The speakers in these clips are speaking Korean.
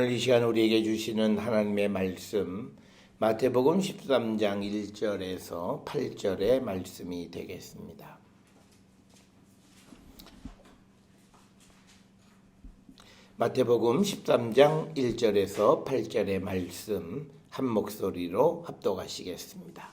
오늘 이 시간 우리에게 주시는 하나님의 말씀 마태복음 13장 1절에서 8절의 말씀이 되겠습니다. 마태복음 13장 1절에서 8절의 말씀 한 목소리로 합독하시겠습니다.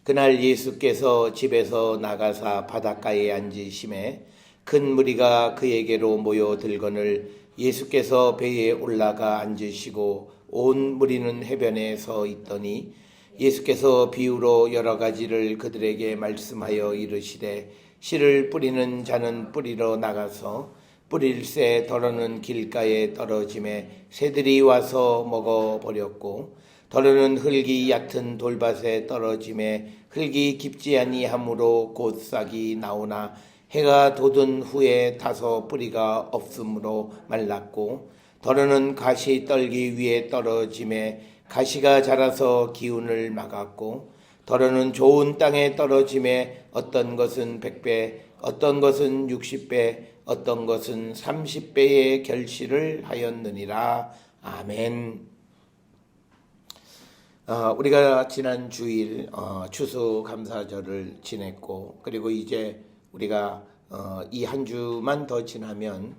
그날 예수께서 집에서 나가사 바닷가에 앉으심에 큰 무리가 그에게로 모여들거늘 예수께서 배에 올라가 앉으시고 온 무리는 해변에 서 있더니 예수께서 비유로 여러 가지를 그들에게 말씀하여 이르시되 씨를 뿌리는 자는 뿌리러 나가서 뿌릴새 덜어는 길가에 떨어짐에 새들이 와서 먹어버렸고 덜어는 흙이 얕은 돌밭에 떨어짐에 흙이 깊지 아니하므로 곧 싹이 나오나 해가 돋은 후에 타서 뿌리가 없으므로 말랐고 덜어는 가시 떨기 위에 떨어짐에 가시가 자라서 기운을 막았고 덜어는 좋은 땅에 떨어짐에 어떤 것은 100배 어떤 것은 60배 어떤 것은 30배의 결실을 하였느니라. 아멘. 우리가 지난 주일 추수감사절을 지냈고 그리고 이제 우리가 이 한 주만 더 지나면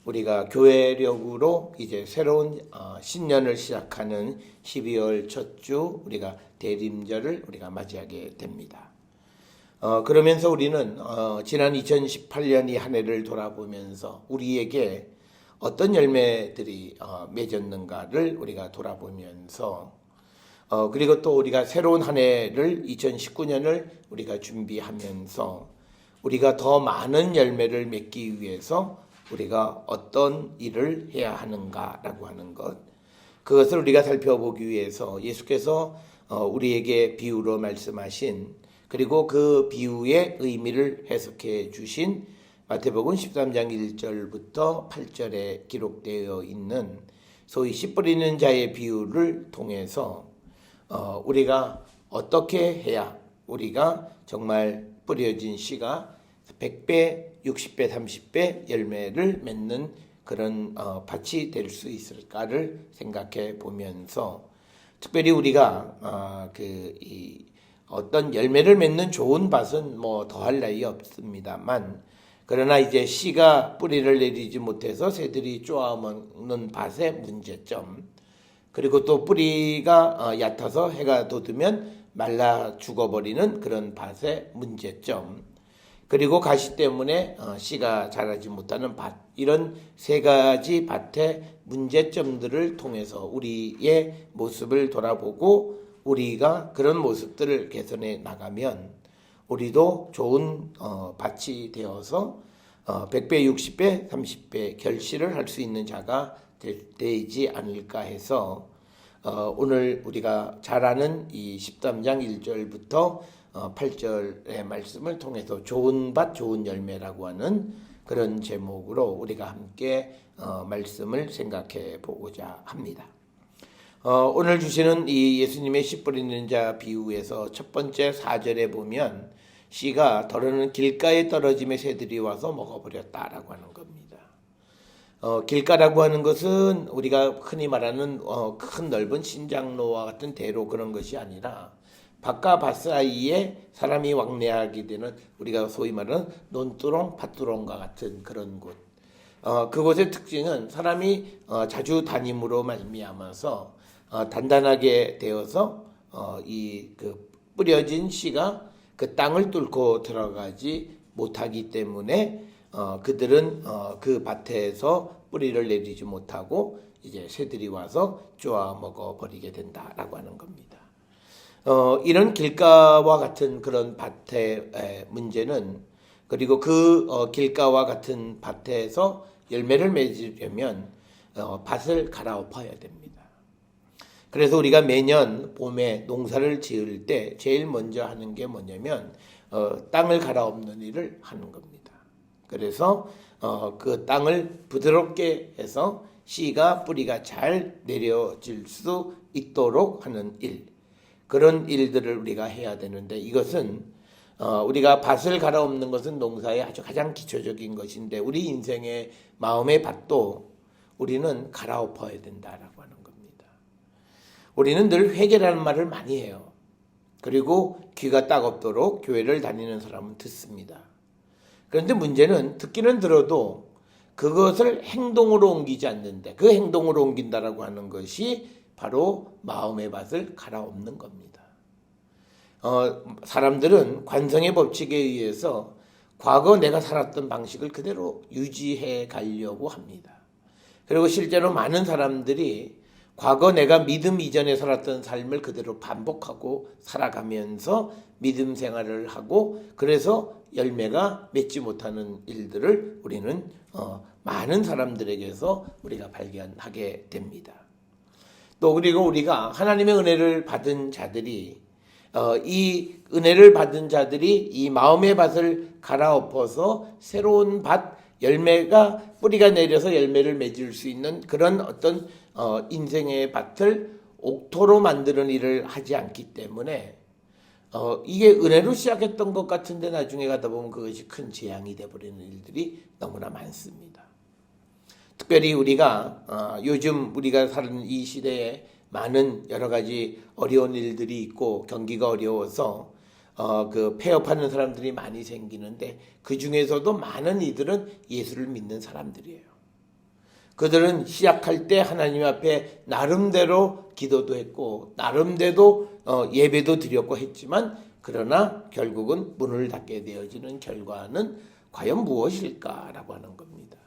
우리가 교회력으로 이제 새로운 신년을 시작하는 12월 첫 주 우리가 대림절을 우리가 맞이하게 됩니다. 그러면서 우리는 지난 2018년 이 한 해를 돌아보면서 우리에게 어떤 열매들이 맺었는가를 우리가 돌아보면서 그리고 또 우리가 새로운 한 해를 2019년을 우리가 준비하면서 우리가 더 많은 열매를 맺기 위해서 우리가 어떤 일을 해야 하는가라고 하는 것, 그것을 우리가 살펴보기 위해서 예수께서 우리에게 비유로 말씀하신 그리고 그 비유의 의미를 해석해 주신 마태복음 13장 1절부터 8절에 기록되어 있는 소위 씨 뿌리는 자의 비유를 통해서 우리가 어떻게 해야 우리가 정말 뿌려진 씨가 100배, 60배, 30배 열매를 맺는 그런 밭이 될 수 있을까를 생각해 보면서 특별히 우리가 어떤 열매를 맺는 좋은 밭은 뭐 더할 나위 없습니다만 그러나 이제 씨가 뿌리를 내리지 못해서 새들이 쪼아먹는 밭의 문제점 그리고 또 뿌리가 얕아서 해가 돋으면 말라 죽어버리는 그런 밭의 문제점 그리고 가시 때문에 씨가 자라지 못하는 밭 이런 세 가지 밭의 문제점들을 통해서 우리의 모습을 돌아보고 우리가 그런 모습들을 개선해 나가면 우리도 좋은 밭이 되어서 100배, 60배, 30배 결실을 할 수 있는 자가 되지 않을까 해서 오늘 우리가 잘 아는 이 13장 1절부터 8절의 말씀을 통해서 좋은 밭 좋은 열매라고 하는 그런 제목으로 우리가 함께 말씀을 생각해 보고자 합니다. 오늘 주시는 이 예수님의 씨 뿌리는 자 비유에서 첫 번째 4절에 보면 씨가 덜어는 길가에 떨어짐에 새들이 와서 먹어버렸다라고 하는 겁니다. 길가라고 하는 것은 우리가 흔히 말하는 큰 넓은 신장로와 같은 대로 그런 것이 아니라 밭과 밭 사이에 사람이 왕래하게 되는 우리가 소위 말하는 논두렁, 밭두렁과 같은 그런 곳. 그곳의 특징은 사람이 자주 다님으로 말미암아서 단단하게 되어서 그 뿌려진 씨가 그 땅을 뚫고 들어가지 못하기 때문에 그들은 그 밭에서 뿌리를 내리지 못하고 이제 새들이 와서 쪼아 먹어 버리게 된다라고 하는 겁니다. 이런 길가와 같은 그런 밭의 문제는 그리고 그 길가와 같은 밭에서 열매를 맺으려면 밭을 갈아엎어야 됩니다. 그래서 우리가 매년 봄에 농사를 지을 때 제일 먼저 하는 게 뭐냐면 땅을 갈아엎는 일을 하는 겁니다. 그래서 그 땅을 부드럽게 해서 씨가 뿌리가 잘 내려질 수 있도록 하는 일 그런 일들을 우리가 해야 되는데 이것은 우리가 밭을 갈아엎는 것은 농사의 아주 가장 기초적인 것인데 우리 인생의 마음의 밭도 우리는 갈아엎어야 된다라고 하는 겁니다. 우리는 늘 회개라는 말을 많이 해요. 그리고 귀가 따갑도록 교회를 다니는 사람은 듣습니다. 그런데 문제는 듣기는 들어도 그것을 행동으로 옮기지 않는데, 그 행동으로 옮긴다라고 하는 것이 바로 마음의 밭을 갈아엎는 겁니다. 사람들은 관성의 법칙에 의해서 과거 내가 살았던 방식을 그대로 유지해 가려고 합니다. 그리고 실제로 많은 사람들이 과거 내가 믿음 이전에 살았던 삶을 그대로 반복하고 살아가면서 믿음 생활을 하고, 그래서 열매가 맺지 못하는 일들을 우리는 많은 사람들에게서 우리가 발견하게 됩니다. 또 그리고 우리가 하나님의 은혜를 받은 자들이 이 은혜를 받은 자들이 이 마음의 밭을 갈아엎어서 새로운 밭, 열매가 뿌리가 내려서 열매를 맺을 수 있는 그런 어떤 인생의 밭을 옥토로 만드는 일을 하지 않기 때문에 이게 은혜로 시작했던 것 같은데 나중에 가다 보면 그것이 큰 재앙이 되어버리는 일들이 너무나 많습니다. 특별히 우리가 요즘 우리가 사는 이 시대에 많은 여러 가지 어려운 일들이 있고 경기가 어려워서 그 폐업하는 사람들이 많이 생기는데, 그 중에서도 많은 이들은 예수를 믿는 사람들이에요. 그들은 시작할 때 하나님 앞에 나름대로 기도도 했고 나름대로 예배도 드렸고 했지만, 그러나 결국은 문을 닫게 되어지는 결과는 과연 무엇일까라고 하는 겁니다.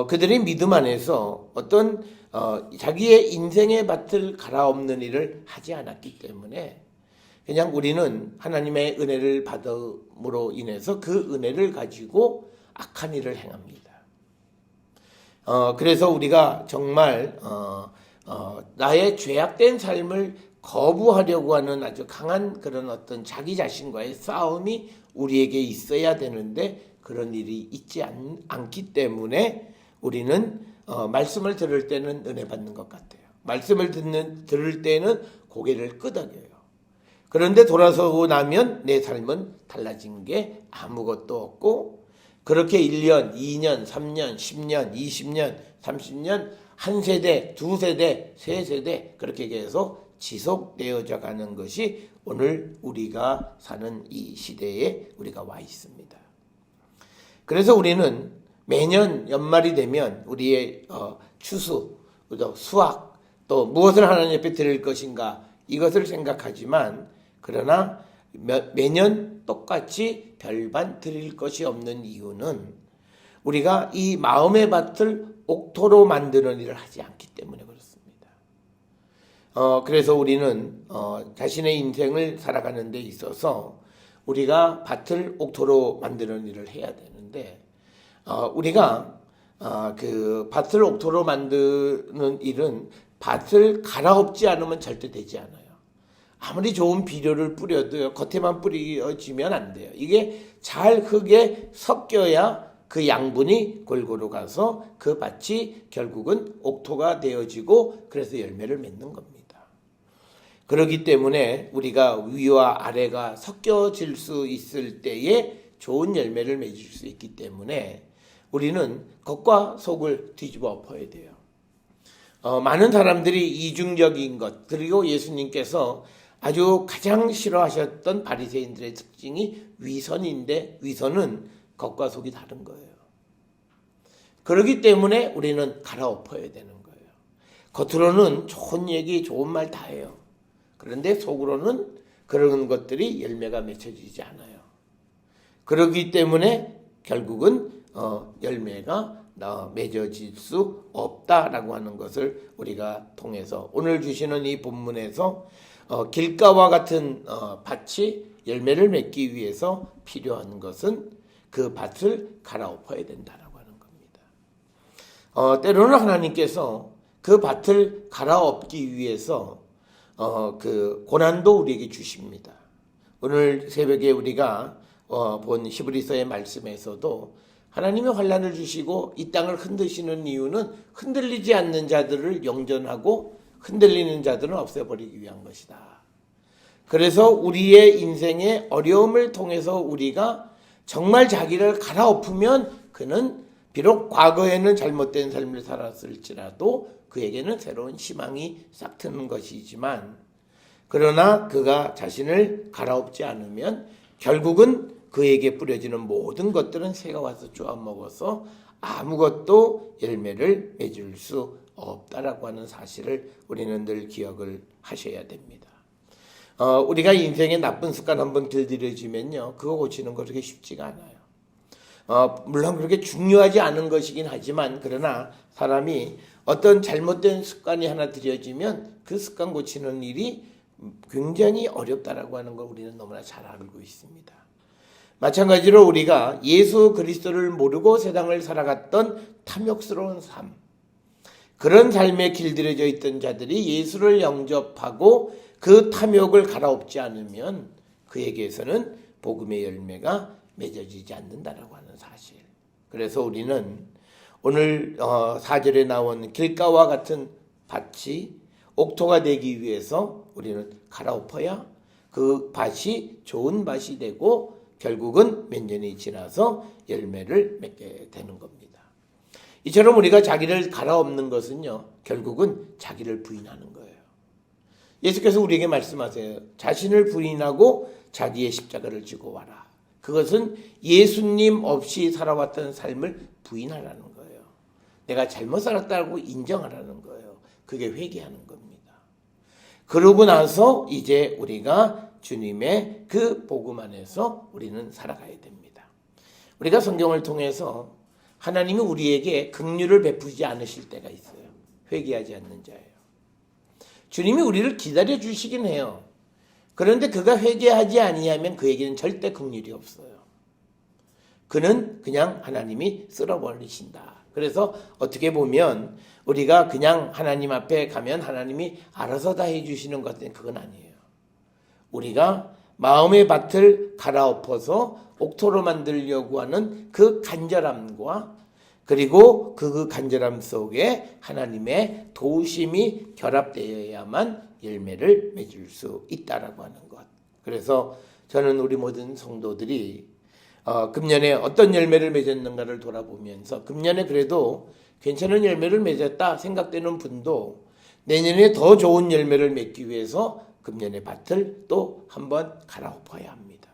그들이 믿음 안에서 어떤 자기의 인생의 밭을 갈아엎는 일을 하지 않았기 때문에 그냥 우리는 하나님의 은혜를 받음으로 인해서 그 은혜를 가지고 악한 일을 행합니다. 그래서 우리가 정말 나의 죄악된 삶을 거부하려고 하는 아주 강한 그런 어떤 자기 자신과의 싸움이 우리에게 있어야 되는데, 그런 일이 있지 않기 때문에 우리는 말씀을 들을 때는 은혜 받는 것 같아요. 말씀을 들을 때는 고개를 끄덕여요. 그런데 돌아서고 나면 내 삶은 달라진 게 아무것도 없고, 그렇게 1년, 2년, 3년, 10년, 20년, 30년, 한 세대, 두 세대, 세 세대 그렇게 계속 지속되어져 가는 것이 오늘 우리가 사는 이 시대에 우리가 와 있습니다. 그래서 우리는 매년 연말이 되면 우리의 추수, 수확, 또 무엇을 하나님 앞에 드릴 것인가 이것을 생각하지만, 그러나 매년 똑같이 별반 드릴 것이 없는 이유는 우리가 이 마음의 밭을 옥토로 만드는 일을 하지 않기 때문에 그렇습니다. 그래서 우리는 자신의 인생을 살아가는 데 있어서 우리가 밭을 옥토로 만드는 일을 해야 되는데, 우리가 그 밭을 옥토로 만드는 일은 밭을 갈아엎지 않으면 절대 되지 않아요. 아무리 좋은 비료를 뿌려도요, 겉에만 뿌려지면 안 돼요. 이게 잘 흙에 섞여야 그 양분이 골고루 가서 그 밭이 결국은 옥토가 되어지고 그래서 열매를 맺는 겁니다. 그렇기 때문에 우리가 위와 아래가 섞여질 수 있을 때에 좋은 열매를 맺을 수 있기 때문에 우리는 겉과 속을 뒤집어 엎어야 돼요. 많은 사람들이 이중적인 것, 그리고 예수님께서 아주 가장 싫어하셨던 바리새인들의 특징이 위선인데, 위선은 겉과 속이 다른 거예요. 그렇기 때문에 우리는 갈아엎어야 되는 거예요. 겉으로는 좋은 얘기, 좋은 말 다 해요. 그런데 속으로는 그런 것들이 열매가 맺혀지지 않아요. 그렇기 때문에 결국은 열매가 맺어질 수 없다라고 하는 것을 우리가 통해서 오늘 주시는 이 본문에서 길가와 같은 밭이 열매를 맺기 위해서 필요한 것은 그 밭을 갈아엎어야 된다라고 하는 겁니다. 때로는 하나님께서 그 밭을 갈아엎기 위해서 그 고난도 우리에게 주십니다. 오늘 새벽에 우리가 본 히브리서의 말씀에서도 하나님의 환난을 주시고 이 땅을 흔드시는 이유는 흔들리지 않는 자들을 영전하고 흔들리는 자들은 없애버리기 위한 것이다. 그래서 우리의 인생의 어려움을 통해서 우리가 정말 자기를 갈아엎으면 그는 비록 과거에는 잘못된 삶을 살았을지라도 그에게는 새로운 희망이 싹 트는 것이지만, 그러나 그가 자신을 갈아엎지 않으면 결국은 그에게 뿌려지는 모든 것들은 새가 와서 쪼아먹어서 아무것도 열매를 맺을 수 없다라고 하는 사실을 우리는 늘 기억을 하셔야 됩니다. 우리가 인생에 나쁜 습관 한번 들들여지면요, 그거 고치는 거 그렇게 쉽지가 않아요. 물론 그렇게 중요하지 않은 것이긴 하지만, 그러나 사람이 어떤 잘못된 습관이 하나 들여지면 그 습관 고치는 일이 굉장히 어렵다라고 하는 걸 우리는 너무나 잘 알고 있습니다. 마찬가지로 우리가 예수 그리스도를 모르고 세상을 살아갔던 탐욕스러운 삶, 그런 삶에 길들여져 있던 자들이 예수를 영접하고 그 탐욕을 갈아엎지 않으면 그에게서는 복음의 열매가 맺어지지 않는다라고 하는 사실. 그래서 우리는 오늘 4절에 나온 길가와 같은 밭이 옥토가 되기 위해서 우리는 갈아엎어야 그 밭이 좋은 밭이 되고 결국은 몇 년이 지나서 열매를 맺게 되는 겁니다. 이처럼 우리가 자기를 갈아엎는 것은요, 결국은 자기를 부인하는 거예요. 예수께서 우리에게 말씀하세요. 자신을 부인하고 자기의 십자가를 지고 와라. 그것은 예수님 없이 살아왔던 삶을 부인하라는 거예요. 내가 잘못 살았다고 인정하라는 거예요. 그게 회개하는 겁니다. 그러고 나서 이제 우리가 주님의 그 복음 안에서 우리는 살아가야 됩니다. 우리가 성경을 통해서 하나님이 우리에게 긍휼을 베푸지 않으실 때가 있어요. 회개하지 않는 자예요. 주님이 우리를 기다려 주시긴 해요. 그런데 그가 회개하지 아니하면 그에게는 절대 긍휼이 없어요. 그는 그냥 하나님이 쓸어버리신다. 그래서 어떻게 보면 우리가 그냥 하나님 앞에 가면 하나님이 알아서 다 해주시는 것 같은 그건 아니에요. 우리가 마음의 밭을 갈아엎어서 옥토로 만들려고 하는 그 간절함과 그리고 그 간절함 속에 하나님의 도우심이 결합되어야만 열매를 맺을 수 있다라고 하는 것. 그래서 저는 우리 모든 성도들이 금년에 어떤 열매를 맺었는가를 돌아보면서 금년에 그래도 괜찮은 열매를 맺었다 생각되는 분도 내년에 더 좋은 열매를 맺기 위해서 금년의 밭을 또 한번 갈아엎어야 합니다.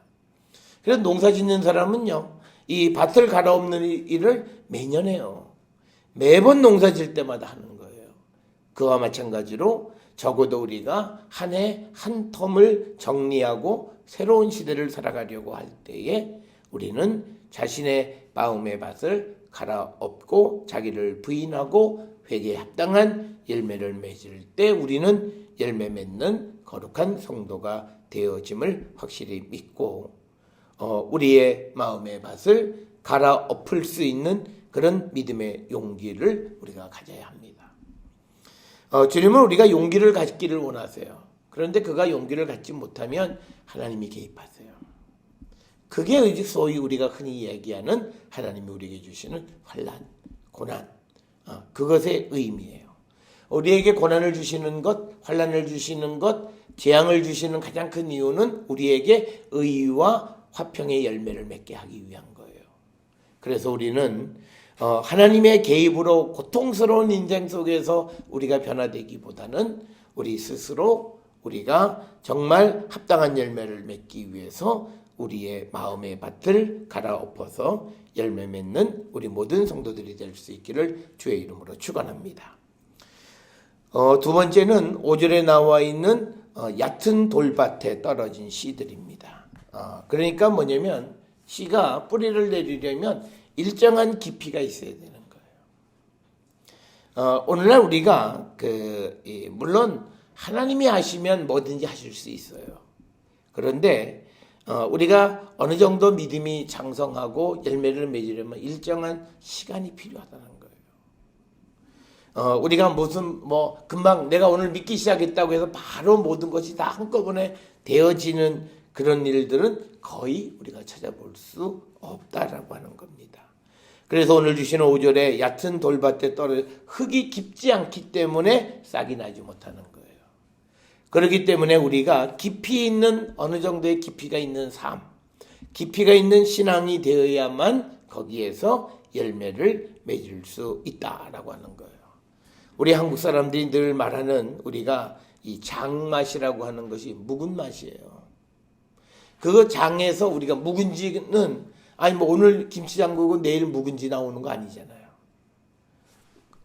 그래서 농사 짓는 사람은요, 이 밭을 갈아엎는 일을 매년 해요. 매번 농사 질 때마다 하는 거예요. 그와 마찬가지로 적어도 우리가 한 해 한 텀을 정리하고 새로운 시대를 살아가려고 할 때에 우리는 자신의 마음의 밭을 갈아엎고 자기를 부인하고 회개에 합당한 열매를 맺을 때 우리는 열매 맺는 거룩한 성도가 되어짐을 확실히 믿고 우리의 마음의 밭을 갈아엎을 수 있는 그런 믿음의 용기를 우리가 가져야 합니다. 주님은 우리가 용기를 갖기를 원하세요. 그런데 그가 용기를 갖지 못하면 하나님이 개입하세요. 그게 소위 우리가 흔히 얘기하는 하나님이 우리에게 주시는 환난, 고난, 그것의 의미예요. 우리에게 고난을 주시는 것, 환난을 주시는 것, 재앙을 주시는 가장 큰 이유는 우리에게 의와 화평의 열매를 맺게 하기 위한 거예요. 그래서 우리는 하나님의 개입으로 고통스러운 인생 속에서 우리가 변화되기보다는 우리 스스로 우리가 정말 합당한 열매를 맺기 위해서 우리의 마음의 밭을 갈아엎어서 열매 맺는 우리 모든 성도들이 될 수 있기를 주의 이름으로 축원합니다. 두 번째는 5절에 나와 있는 얕은 돌밭에 떨어진 씨들입니다. 그러니까 뭐냐면 씨가 뿌리를 내리려면 일정한 깊이가 있어야 되는 거예요. 오늘날 우리가 물론 하나님이 하시면 뭐든지 하실 수 있어요. 그런데 우리가 어느 정도 믿음이 장성하고 열매를 맺으려면 일정한 시간이 필요하다는 거예요. 우리가 금방 내가 오늘 믿기 시작했다고 해서 바로 모든 것이 다 한꺼번에 되어지는 그런 일들은 거의 우리가 찾아볼 수 없다라고 하는 겁니다. 그래서 오늘 주시는 5절에 얕은 돌밭에 떨어져 흙이 깊지 않기 때문에 싹이 나지 못하는 거예요. 그렇기 때문에 우리가 깊이 있는 어느 정도의 깊이가 있는 삶, 깊이가 있는 신앙이 되어야만 거기에서 열매를 맺을 수 있다라고 하는 거예요. 우리 한국 사람들이 늘 말하는 우리가 이 장맛이라고 하는 것이 묵은 맛이에요. 그 장에서 우리가 묵은지는 아니 뭐 오늘 김치 담그고 내일 묵은지 나오는 거 아니잖아요.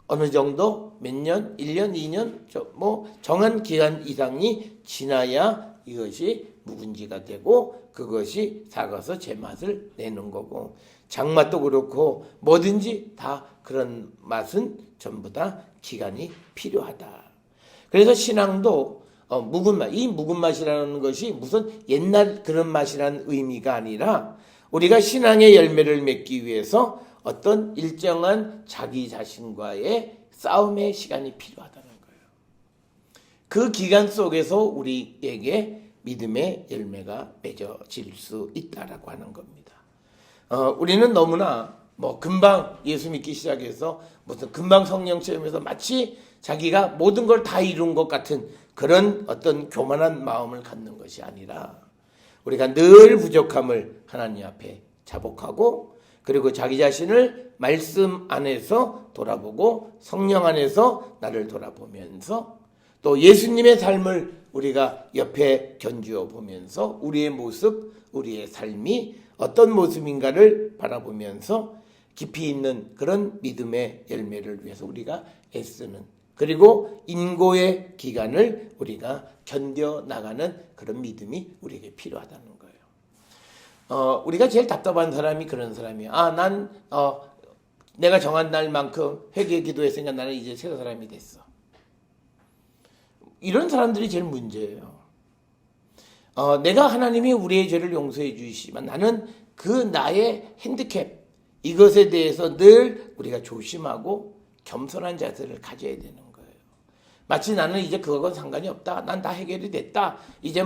어느 정도 몇 년, 1년, 2년 뭐 정한 기간 이상이 지나야 이것이 묵은지가 되고 그것이 삭아서 제맛을 내는 거고 장맛도 그렇고 뭐든지 다 그런 맛은 전부 다 기간이 필요하다. 그래서 신앙도 묵은 맛, 이 묵은 맛이라는 것이 무슨 옛날 그런 맛이라는 의미가 아니라 우리가 신앙의 열매를 맺기 위해서 어떤 일정한 자기 자신과의 싸움의 시간이 필요하다는 거예요. 그 기간 속에서 우리에게 믿음의 열매가 맺어질 수 있다라고 하는 겁니다. 우리는 너무나 뭐 금방 예수 믿기 시작해서 무슨 금방 성령 체험해서 마치 자기가 모든 걸 다 이룬 것 같은 그런 어떤 교만한 마음을 갖는 것이 아니라 우리가 늘 부족함을 하나님 앞에 자복하고 그리고 자기 자신을 말씀 안에서 돌아보고 성령 안에서 나를 돌아보면서 또 예수님의 삶을 우리가 옆에 견주어 보면서 우리의 모습, 우리의 삶이 어떤 모습인가를 바라보면서 깊이 있는 그런 믿음의 열매를 위해서 우리가 애쓰는 그리고 인고의 기간을 우리가 견뎌나가는 그런 믿음이 우리에게 필요하다는 거예요. 우리가 제일 답답한 사람이 그런 사람이야. 내가 정한 날만큼 회개 기도했으니까 나는 이제 새 사람이 됐어. 이런 사람들이 제일 문제예요. 내가 하나님이 우리의 죄를 용서해 주시지만 나는 그 나의 핸디캡 이것에 대해서 늘 우리가 조심하고 겸손한 자세를 가져야 되는 거예요. 마치 나는 이제 그거하고는 상관이 없다. 난 다 해결이 됐다. 이제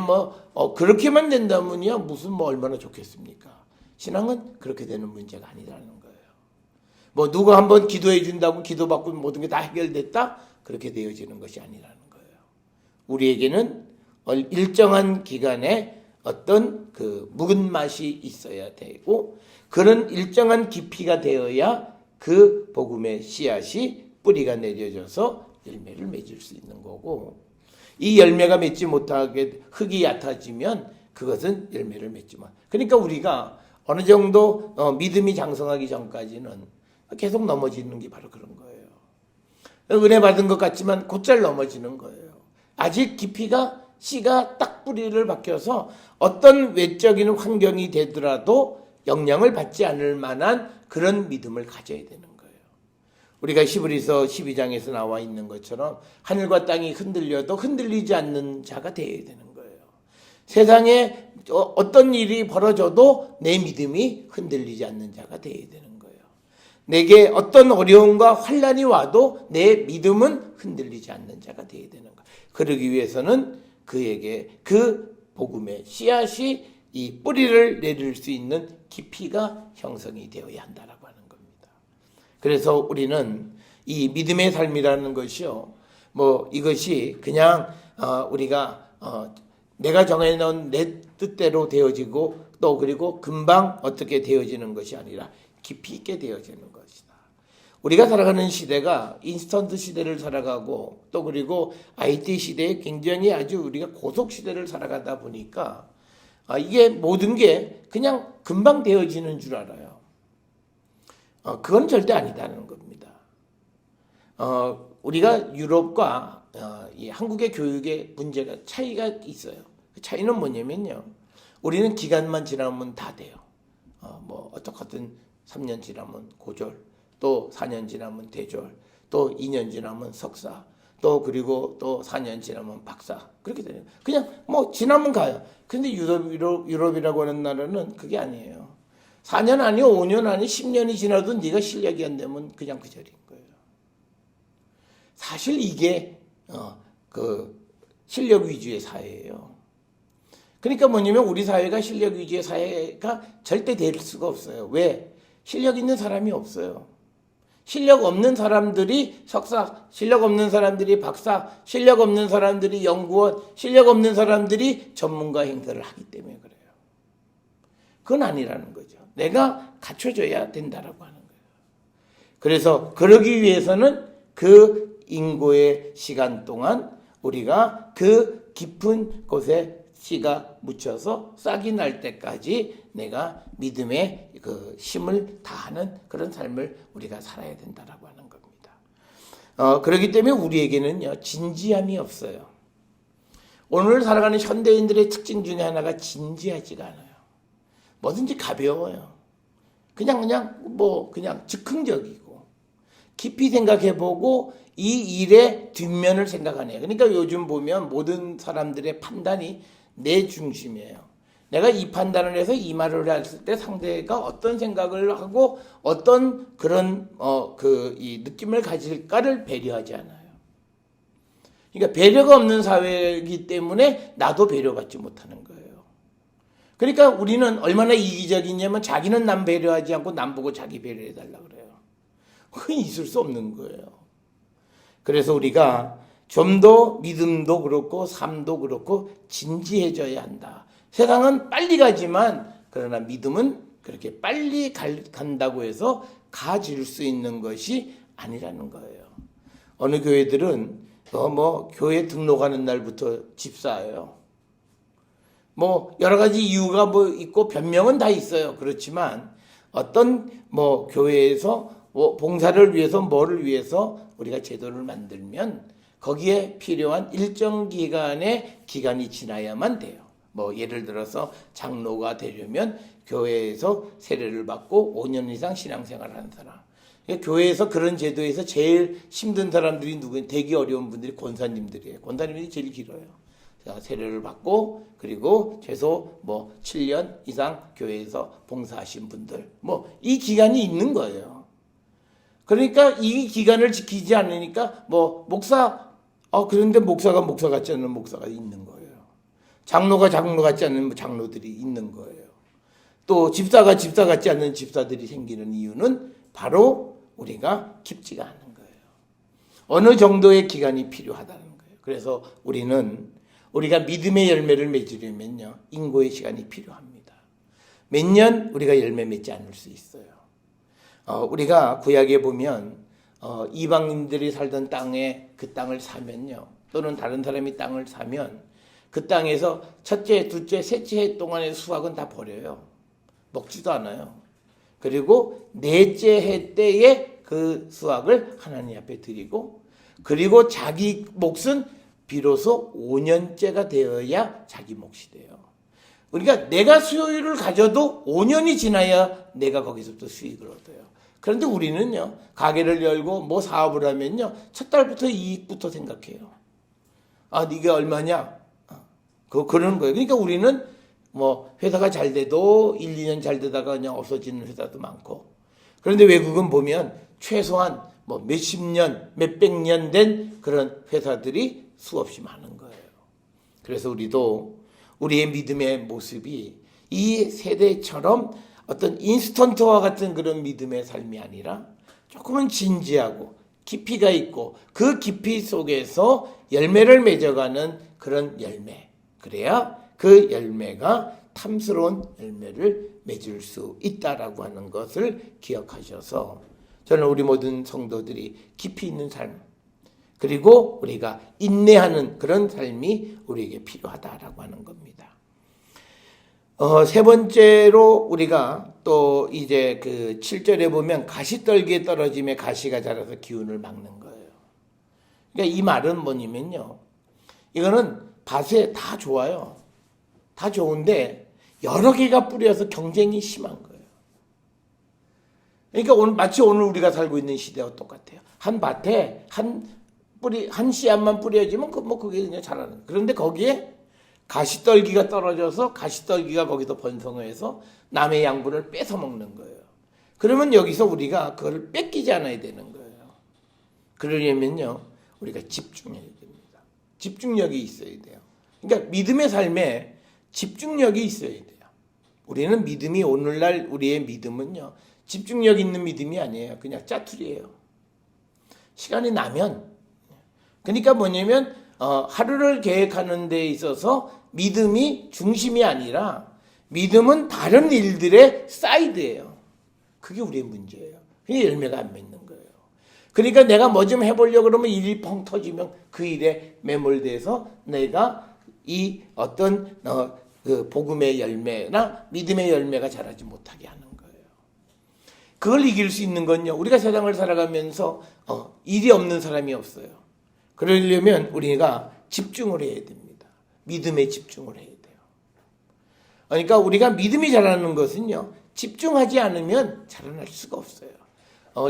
그렇게만 된다면요 무슨 얼마나 좋겠습니까? 신앙은 그렇게 되는 문제가 아니라는 거예요. 누가 한번 기도해 준다고 기도받고 모든 게 다 해결됐다? 그렇게 되어지는 것이 아니라는 거예요. 우리에게는 일정한 기간에 어떤 그 묵은 맛이 있어야 되고 그런 일정한 깊이가 되어야 그 복음의 씨앗이 뿌리가 내려져서 열매를 맺을 수 있는 거고 이 열매가 맺지 못하게 흙이 얕아지면 그것은 열매를 맺지 못. 그러니까 우리가 어느 정도 믿음이 장성하기 전까지는 계속 넘어지는 게 바로 그런 거예요. 은혜 받은 것 같지만 곧잘 넘어지는 거예요. 아직 깊이가 씨가 딱 뿌리를 박혀서 어떤 외적인 환경이 되더라도 영향을 받지 않을 만한 그런 믿음을 가져야 되는 거예요. 우리가 히브리서 12장에서 나와 있는 것처럼 하늘과 땅이 흔들려도 흔들리지 않는 자가 되어야 되는 거예요. 세상에 어떤 일이 벌어져도 내 믿음이 흔들리지 않는 자가 되어야 되는 거예요. 내게 어떤 어려움과 환난이 와도 내 믿음은 흔들리지 않는 자가 되어야 되는 거예요. 그러기 위해서는 그에게 그 복음의 씨앗이 이 뿌리를 내릴 수 있는 깊이가 형성이 되어야 한다라고 하는 겁니다. 그래서 우리는 이 믿음의 삶이라는 것이요, 이것이 그냥 우리가 내가 정해놓은 내 뜻대로 되어지고 또 그리고 금방 어떻게 되어지는 것이 아니라 깊이 있게 되어지는 것이다. 우리가 살아가는 시대가 인스턴트 시대를 살아가고 또 그리고 IT 시대에 굉장히 아주 우리가 고속 시대를 살아가다 보니까 이게 모든 게 그냥 금방 되어지는 줄 알아요. 그건 절대 아니다는 겁니다. 우리가 유럽과 이 한국의 교육의 문제가 차이가 있어요. 그 차이는 뭐냐면요. 우리는 기간만 지나면 다 돼요. 어떻든 3년 지나면 고졸, 또 4년 지나면 대졸, 또 2년 지나면 석사, 또 그리고 또 4년 지나면 박사. 그렇게 돼요. 그냥 지나면 가요. 근데 유럽이라고 하는 나라는 그게 아니에요. 4년 아니 5년 아니 10년이 지나도 네가 실력이 안 되면 그냥 그 자리인 거예요. 사실 이게 그 실력 위주의 사회예요. 그러니까 뭐냐면 우리 사회가 실력 위주의 사회가 절대 될 수가 없어요. 왜? 실력 있는 사람이 없어요. 실력 없는 사람들이 석사, 실력 없는 사람들이 박사, 실력 없는 사람들이 연구원, 실력 없는 사람들이 전문가 행세를 하기 때문에 그래요. 그건 아니라는 거죠. 내가 갖춰줘야 된다라고 하는 거예요. 그래서 그러기 위해서는 그 인고의 시간 동안 우리가 그 깊은 곳에 씨가 묻혀서 싹이 날 때까지 내가 믿음의 그 힘을 다하는 그런 삶을 우리가 살아야 된다라고 하는 겁니다. 그렇기 때문에 우리에게는요, 진지함이 없어요. 오늘 살아가는 현대인들의 특징 중에 하나가 진지하지가 않아요. 뭐든지 가벼워요. 그냥 즉흥적이고 깊이 생각해보고 이 일의 뒷면을 생각하네요. 그러니까 요즘 보면 모든 사람들의 판단이 내 중심이에요. 내가 이 판단을 해서 이 말을 했을 때 상대가 어떤 생각을 하고 어떤 그런 이 느낌을 가질까를 배려하지 않아요. 그러니까 배려가 없는 사회이기 때문에 나도 배려받지 못하는 거예요. 그러니까 우리는 얼마나 이기적이냐면 자기는 남 배려하지 않고 남 보고 자기 배려해달라고 그래요. 그건 있을 수 없는 거예요. 그래서 우리가 좀 더 믿음도 그렇고 삶도 그렇고 진지해져야 한다. 세상은 빨리 가지만 그러나 믿음은 그렇게 빨리 간다고 해서 가질 수 있는 것이 아니라는 거예요. 어느 교회들은 교회 등록하는 날부터 집사예요. 여러 가지 이유가 있고 변명은 다 있어요. 그렇지만 어떤 교회에서 봉사를 위해서 뭐를 위해서 우리가 제도를 만들면 거기에 필요한 일정 기간이 지나야만 돼요. 예를 들어서 장로가 되려면 교회에서 세례를 받고 5년 이상 신앙생활을 하는 사람. 교회에서 그런 제도에서 제일 힘든 사람들이 누구예요? 되게 어려운 분들이 권사님들이에요. 권사님들이 제일 길어요. 세례를 받고 그리고 최소 7년 이상 교회에서 봉사하신 분들 이 기간이 있는 거예요. 그러니까 이 기간을 지키지 않으니까 목사 그런데 목사가 목사 같지 않은 목사가 있는 거예요. 장로가 장로 같지 않은 장로들이 있는 거예요. 또 집사가 집사 같지 않은 집사들이 생기는 이유는 바로 우리가 깊지가 않은 거예요. 어느 정도의 기간이 필요하다는 거예요. 그래서 우리가 믿음의 열매를 맺으려면요, 인고의 시간이 필요합니다. 몇 년 우리가 열매 맺지 않을 수 있어요. 우리가 구약에 보면 이방인들이 살던 땅에 그 땅을 사면요, 또는 다른 사람이 땅을 사면 그 땅에서 첫째, 둘째, 셋째 해 동안의 수확은 다 버려요. 먹지도 않아요. 그리고 넷째 해 때에 그 수확을 하나님 앞에 드리고, 그리고 자기 몫은 비로소 5년째가 되어야 자기 몫이 돼요. 그러니까 내가 수요일을 가져도 5년이 지나야 내가 거기서부터 수익을 얻어요. 그런데 우리는요, 가게를 열고 사업을 하면요, 첫 달부터 이익부터 생각해요. 네가 얼마냐? 그러는 거예요. 그러니까 우리는 회사가 잘 돼도 1, 2년 잘 되다가 그냥 없어지는 회사도 많고, 그런데 외국은 보면 최소한 몇십 년, 몇백 년 된 그런 회사들이 수없이 많은 거예요. 그래서 우리도 우리의 믿음의 모습이 이 세대처럼 어떤 인스턴트와 같은 그런 믿음의 삶이 아니라 조금은 진지하고 깊이가 있고 그 깊이 속에서 열매를 맺어가는 그런 열매. 그래야 그 열매가 탐스러운 열매를 맺을 수 있다라고 하는 것을 기억하셔서 저는 우리 모든 성도들이 깊이 있는 삶, 그리고 우리가 인내하는 그런 삶이 우리에게 필요하다라고 하는 겁니다. 세 번째로 우리가 또 이제 그 7절에 보면 가시떨기에 떨어짐에 가시가 자라서 기운을 막는 거예요. 그러니까 이 말은 뭐냐면요, 이거는 밭에 다 좋아요. 다 좋은데 여러 개가 뿌려서 경쟁이 심한 거예요. 그러니까 마치 오늘 우리가 살고 있는 시대와 똑같아요. 한 밭에 한 씨앗만 뿌려지면 그게 그냥 자라는 거예요. 그런데 거기에 가시떨기가 떨어져서 가시떨기가 거기서 번성해서 남의 양분을 뺏어 먹는 거예요. 그러면 여기서 우리가 그걸 뺏기지 않아야 되는 거예요. 그러려면요, 우리가 집중해야 됩니다. 집중력이 있어야 돼요. 그러니까 믿음의 삶에 집중력이 있어야 돼요. 우리는 믿음이, 오늘날 우리의 믿음은요, 집중력 있는 믿음이 아니에요. 그냥 짜투리예요. 시간이 나면. 그러니까 뭐냐면 하루를 계획하는 데 있어서 믿음이 중심이 아니라 믿음은 다른 일들의 사이드예요. 그게 우리의 문제예요. 그게 열매가 안 맺는 거예요. 그러니까 내가 뭐 좀 해보려고 그러면 일이 펑 터지면 그 일에 매몰돼서 내가 이 어떤 그 복음의 열매나 믿음의 열매가 자라지 못하게 하는 거예요. 그걸 이길 수 있는 건요, 우리가 세상을 살아가면서 일이 없는 사람이 없어요. 그러려면 우리가 집중을 해야 됩니다. 믿음에 집중을 해야 돼요. 그러니까 우리가 믿음이 자라는 것은요, 집중하지 않으면 자라날 수가 없어요.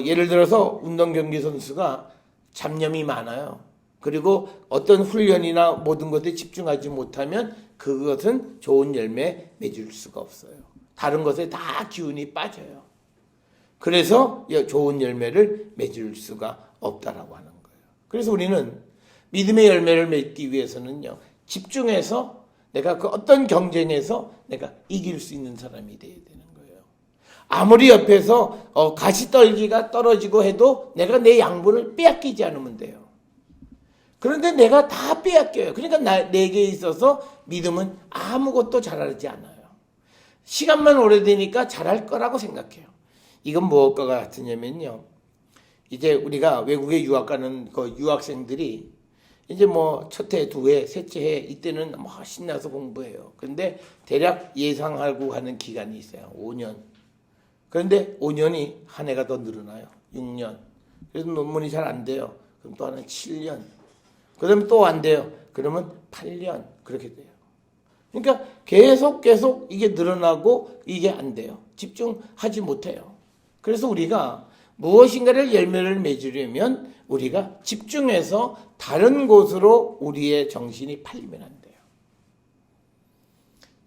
예를 들어서 운동 경기 선수가 잡념이 많아요. 그리고 어떤 훈련이나 모든 것에 집중하지 못하면 그것은 좋은 열매 맺을 수가 없어요. 다른 것에 다 기운이 빠져요. 그래서 좋은 열매를 맺을 수가 없다라고 하는 거예요. 그래서 우리는 믿음의 열매를 맺기 위해서는요, 집중해서 내가 그 어떤 경쟁에서 내가 이길 수 있는 사람이 돼야 되는 거예요. 아무리 옆에서 가시떨기가 떨어지고 해도 내가 내 양분을 빼앗기지 않으면 돼요. 그런데 내가 다 빼앗겨요. 그러니까 내게 있어서 믿음은 아무것도 자라지 않아요. 시간만 오래되니까 자랄 거라고 생각해요. 이건 무엇과 같으냐면요, 이제 우리가 외국에 유학 가는 그 유학생들이 이제 뭐 첫 해, 두 해, 셋째 해 이때는 뭐 신나서 공부해요. 그런데 대략 예상하고 가는 기간이 있어요. 5년. 그런데 5년이 한 해가 더 늘어나요. 6년. 그래서 논문이 잘 안 돼요. 그럼 또 하나 7년. 그다음에 또 안 돼요. 그러면 8년. 그렇게 돼요. 그러니까 계속 이게 늘어나고 이게 안 돼요. 집중하지 못해요. 그래서 우리가 무엇인가를 열매를 맺으려면 우리가 집중해서 다른 곳으로 우리의 정신이 팔리면 안 돼요.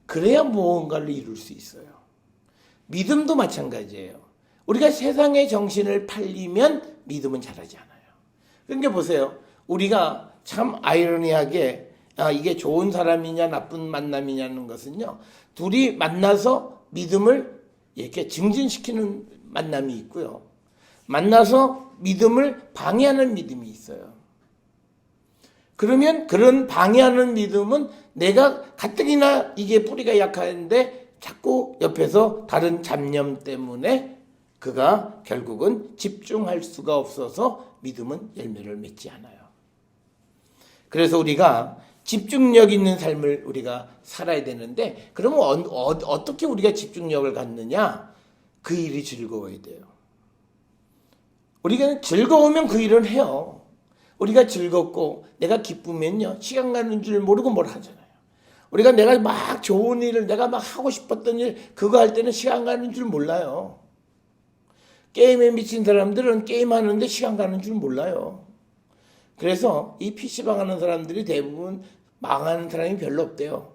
그래야 무언가를 이룰 수 있어요. 믿음도 마찬가지예요. 우리가 세상의 정신을 팔리면 믿음은 자라지 않아요. 그러니까 보세요. 우리가 참 아이러니하게 이게 좋은 사람이냐 나쁜 만남이냐는 것은요, 둘이 만나서 믿음을 이렇게 증진시키는 만남이 있고요, 만나서 믿음을 방해하는 믿음이 있어요. 그러면 그런 방해하는 믿음은 내가 가뜩이나 이게 뿌리가 약한데 자꾸 옆에서 다른 잡념 때문에 그가 결국은 집중할 수가 없어서 믿음은 열매를 맺지 않아요. 그래서 우리가 집중력 있는 삶을 우리가 살아야 되는데, 그러면 어떻게 우리가 집중력을 갖느냐? 그 일이 즐거워야 돼요. 우리가 즐거우면 그 일은 해요. 우리가 즐겁고 내가 기쁘면요, 시간 가는 줄 모르고 뭘 하잖아요. 우리가 내가 막 좋은 일을 내가 막 하고 싶었던 일 그거 할 때는 시간 가는 줄 몰라요. 게임에 미친 사람들은 게임하는데 시간 가는 줄 몰라요. 그래서 이 PC방 하는 사람들이 대부분 망하는 사람이 별로 없대요.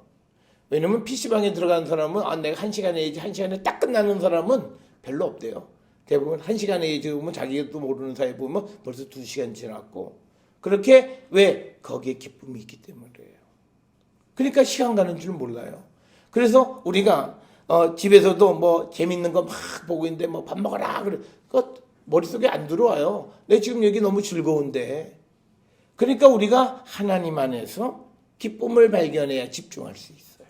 왜냐면 PC방에 들어가는 사람은 내가 1시간에 해야지, 1시간에 딱 끝나는 사람은 별로 없대요. 대부분 1시간에 해야지 보면 자기도 모르는 사이에 보면 벌써 2시간 지났고, 그렇게 왜? 거기에 기쁨이 있기 때문이에요. 그러니까 시간 가는 줄 몰라요. 그래서 우리가 집에서도 뭐 재밌는 거 막 보고 있는데 뭐 밥 먹어라 그래, 그거 머릿속에 안 들어와요. 내 지금 여기 너무 즐거운데. 그러니까 우리가 하나님 안에서 기쁨을 발견해야 집중할 수 있어요.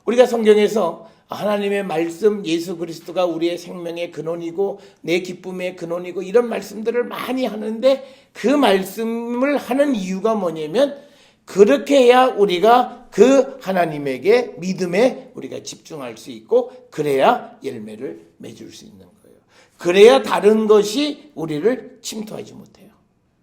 우리가 성경에서 하나님의 말씀, 예수 그리스도가 우리의 생명의 근원이고 내 기쁨의 근원이고 이런 말씀들을 많이 하는데, 그 말씀을 하는 이유가 뭐냐면 그렇게 해야 우리가 그 하나님에게 믿음에 우리가 집중할 수 있고, 그래야 열매를 맺을 수 있는 거예요. 그래야 다른 것이 우리를 침투하지 못해요.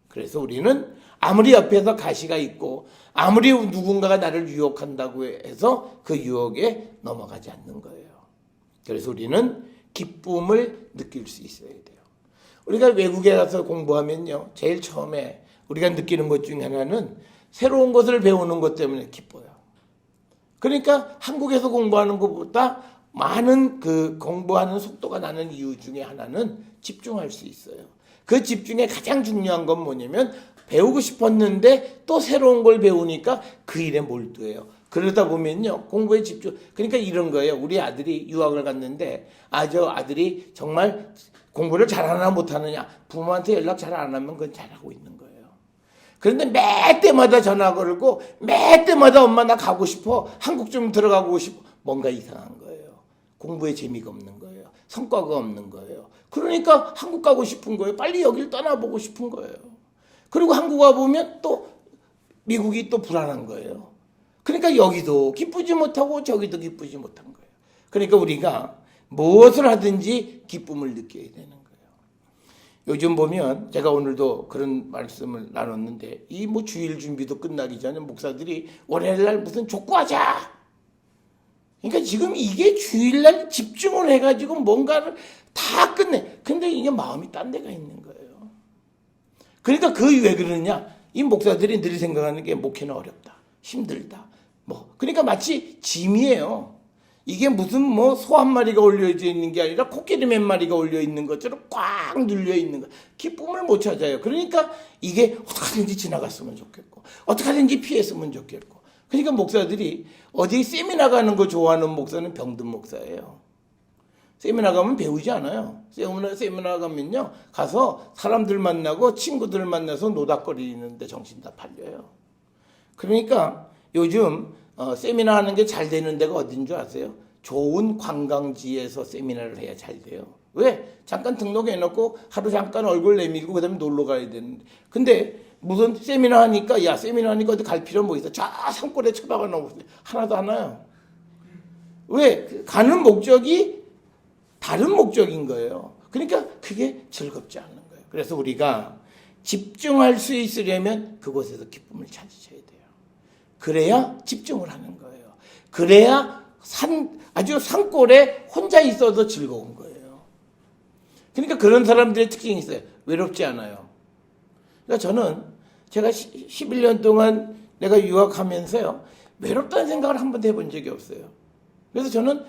그래서 우리는 아무리 옆에서 가시가 있고 아무리 누군가가 나를 유혹한다고 해서 그 유혹에 넘어가지 않는 거예요. 그래서 우리는 기쁨을 느낄 수 있어야 돼요. 우리가 외국에 가서 공부하면요, 제일 처음에 우리가 느끼는 것 중에 하나는 새로운 것을 배우는 것 때문에 기뻐요. 그러니까 한국에서 공부하는 것보다 많은 그 공부하는 속도가 나는 이유 중에 하나는 집중할 수 있어요. 그 집중에 가장 중요한 건 뭐냐면 배우고 싶었는데 또 새로운 걸 배우니까 그 일에 몰두해요. 그러다 보면요, 공부에 집중. 그러니까 이런 거예요. 우리 아들이 유학을 갔는데 저 아들이 정말 공부를 잘하나 못하느냐, 부모한테 연락 잘 안 하면 그건 잘하고 있는 거예요. 그런데 매 때마다 전화 걸고 매 때마다 엄마 나 가고 싶어, 한국 좀 들어가고 싶어, 뭔가 이상한 거예요. 공부에 재미가 없는 거예요. 성과가 없는 거예요. 그러니까 한국 가고 싶은 거예요. 빨리 여길 떠나보고 싶은 거예요. 그리고 한국 와보면 또 미국이 또 불안한 거예요. 그러니까 여기도 기쁘지 못하고 저기도 기쁘지 못한 거예요. 그러니까 우리가 무엇을 하든지 기쁨을 느껴야 되는 거예요. 요즘 보면 제가 오늘도 그런 말씀을 나눴는데 이 뭐 주일 준비도 끝나기 전에 목사들이 월요일날 무슨 족구하자. 그러니까 지금 이게 주일날 집중을 해가지고 뭔가를 다 끝내. 근데 이게 마음이 딴 데가 있는 거예요. 그러니까 왜 그러냐? 이 목사들이 늘 생각하는 게 목회는 어렵다, 힘들다. 그러니까 마치 짐이에요. 이게 무슨 소 한 마리가 올려져 있는 게 아니라 코끼리 몇 마리가 올려 있는 것처럼 꽉 눌려 있는 거. 기쁨을 못 찾아요. 그러니까 이게 어떻게든지 지나갔으면 좋겠고, 어떻게든지 피했으면 좋겠고. 그러니까 목사들이 어디 세미나 가는 거 좋아하는 목사는 병든 목사예요. 세미나 가면 배우지 않아요. 세미나 가면요, 가서 사람들 만나고 친구들 만나서 노닥거리는데 정신 다 팔려요. 그러니까 요즘 세미나 하는 게 잘 되는 데가 어딘 줄 아세요? 좋은 관광지에서 세미나를 해야 잘 돼요. 왜? 잠깐 등록해놓고 하루 잠깐 얼굴 내밀고 그 다음에 놀러 가야 되는데. 근데 무슨 세미나 하니까 어디 갈 필요 뭐 있어? 저 산골에 처박아 놓고 하나도 안 와요. 왜? 가는 목적이 다른 목적인 거예요. 그러니까 그게 즐겁지 않는 거예요. 그래서 우리가 집중할 수 있으려면 그곳에서 기쁨을 찾으셔야 돼요. 그래야 집중을 하는 거예요. 그래야 아주 산골에 혼자 있어도 즐거운 거예요. 그러니까 그런 사람들의 특징이 있어요. 외롭지 않아요. 그러니까 저는 제가 11년 동안 내가 유학하면서요, 외롭다는 생각을 한 번도 해본 적이 없어요. 그래서 저는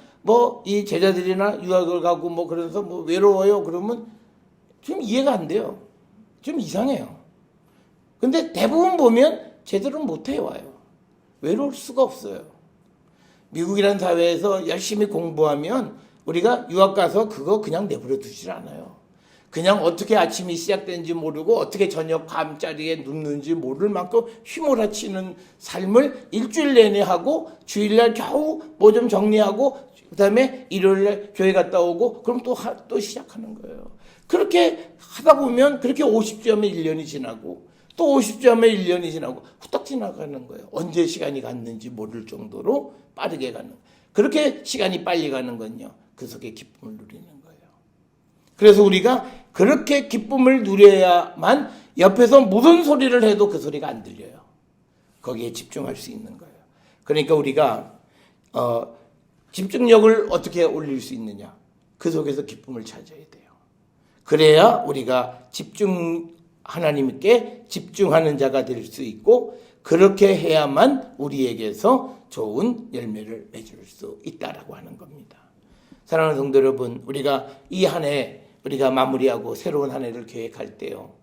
이 제자들이나 유학을 가고 그래서 외로워요 그러면 좀 이해가 안 돼요. 좀 이상해요. 근데 대부분 보면 제대로 못해 와요. 외로울 수가 없어요. 미국이라는 사회에서 열심히 공부하면 우리가 유학 가서 그거 그냥 내버려 두질 않아요. 그냥 어떻게 아침이 시작되는지 모르고 어떻게 저녁 밤자리에 눕는지 모를 만큼 휘몰아치는 삶을 일주일 내내 하고 주일날 겨우 좀 정리하고 그다음에 일요일날 교회 갔다 오고 그럼 또 시작하는 거예요. 그렇게 하다 보면 그렇게 50점에 1년이 지나고 또 50점에 1년이 지나고 후딱 지나가는 거예요. 언제 시간이 갔는지 모를 정도로 빠르게 가는 거예요. 그렇게 시간이 빨리 가는 건요, 그 속에 기쁨을 누리는 거예요. 그래서 우리가 그렇게 기쁨을 누려야만 옆에서 무슨 소리를 해도 그 소리가 안 들려요. 거기에 집중할 수 있는 거예요. 그러니까 우리가 집중력을 어떻게 올릴 수 있느냐? 그 속에서 기쁨을 찾아야 돼요. 그래야 우리가 하나님께 집중하는 자가 될 수 있고, 그렇게 해야만 우리에게서 좋은 열매를 맺을 수 있다라고 하는 겁니다. 사랑하는 성도 여러분, 우리가 이 한 해 우리가 마무리하고 새로운 한 해를 계획할 때요,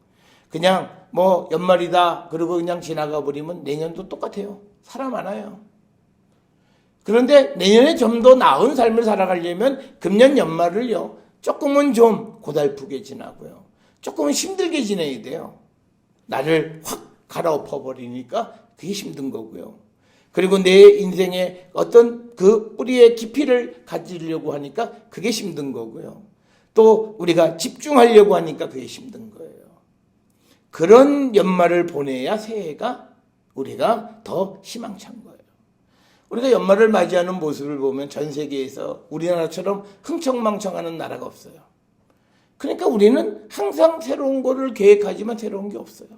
그냥 연말이다 그러고 그냥 지나가 버리면 내년도 똑같아요. 사람 많아요. 그런데 내년에 좀 더 나은 삶을 살아가려면 금년 연말을요, 조금은 좀 고달프게 지나고요, 조금은 힘들게 지내야 돼요. 나를 확 갈아엎어 버리니까 그게 힘든 거고요. 그리고 내 인생에 어떤 그 뿌리의 깊이를 가지려고 하니까 그게 힘든 거고요. 또 우리가 집중하려고 하니까 그게 힘든 거예요. 그런 연말을 보내야 새해가 우리가 더 희망찬 거예요. 우리가 연말을 맞이하는 모습을 보면 전 세계에서 우리나라처럼 흥청망청하는 나라가 없어요. 그러니까 우리는 항상 새로운 거를 계획하지만 새로운 게 없어요.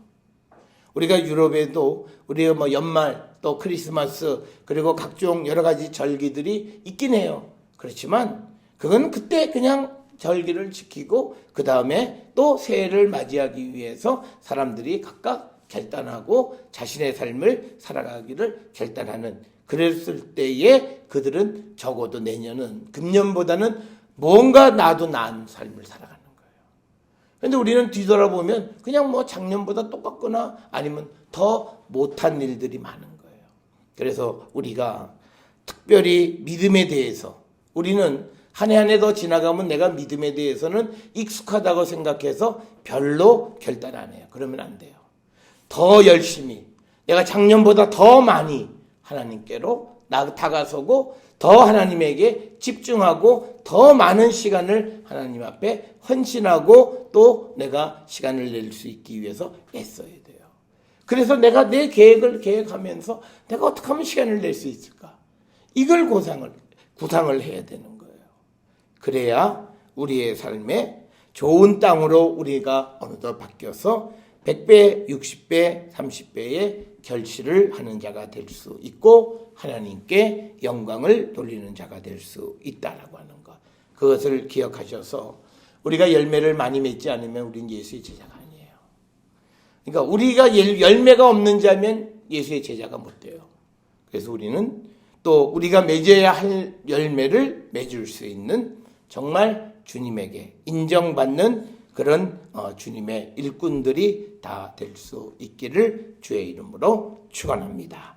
우리가 유럽에도 우리가 연말 또 크리스마스 그리고 각종 여러 가지 절기들이 있긴 해요. 그렇지만 그건 그때 그냥 절기를 지키고 그 다음에 또 새해를 맞이하기 위해서 사람들이 각각 결단하고 자신의 삶을 살아가기를 결단하는, 그랬을 때에 그들은 적어도 내년은 금년보다는 뭔가 나도 나은 삶을 살아가는 거예요. 그런데 우리는 뒤돌아보면 그냥 작년보다 똑같거나 아니면 더 못한 일들이 많은 거예요. 그래서 우리가 특별히 믿음에 대해서, 우리는 한 해 한 해 더 지나가면 내가 믿음에 대해서는 익숙하다고 생각해서 별로 결단 안 해요. 그러면 안 돼요. 더 열심히, 내가 작년보다 더 많이 하나님께로 다가서고 더 하나님에게 집중하고 더 많은 시간을 하나님 앞에 헌신하고 또 내가 시간을 낼 수 있기 위해서 애써야 돼요. 그래서 내가 내 계획을 계획하면서 내가 어떻게 하면 시간을 낼 수 있을까? 이걸 구상을 해야 되는 거예요. 그래야 우리의 삶에 좋은 땅으로 우리가 어느덧 바뀌어서 100배, 60배, 30배의 결실을 하는 자가 될 수 있고 하나님께 영광을 돌리는 자가 될 수 있다라고 하는 것. 그것을 기억하셔서 우리가 열매를 많이 맺지 않으면 우리는 예수의 제자가 아니에요. 그러니까 우리가 열매가 없는 자면 예수의 제자가 못 돼요. 그래서 우리는 또 우리가 맺어야 할 열매를 맺을 수 있는 정말 주님에게 인정받는 그런 주님의 일꾼들이 다 될 수 있기를 주의 이름으로 축원합니다.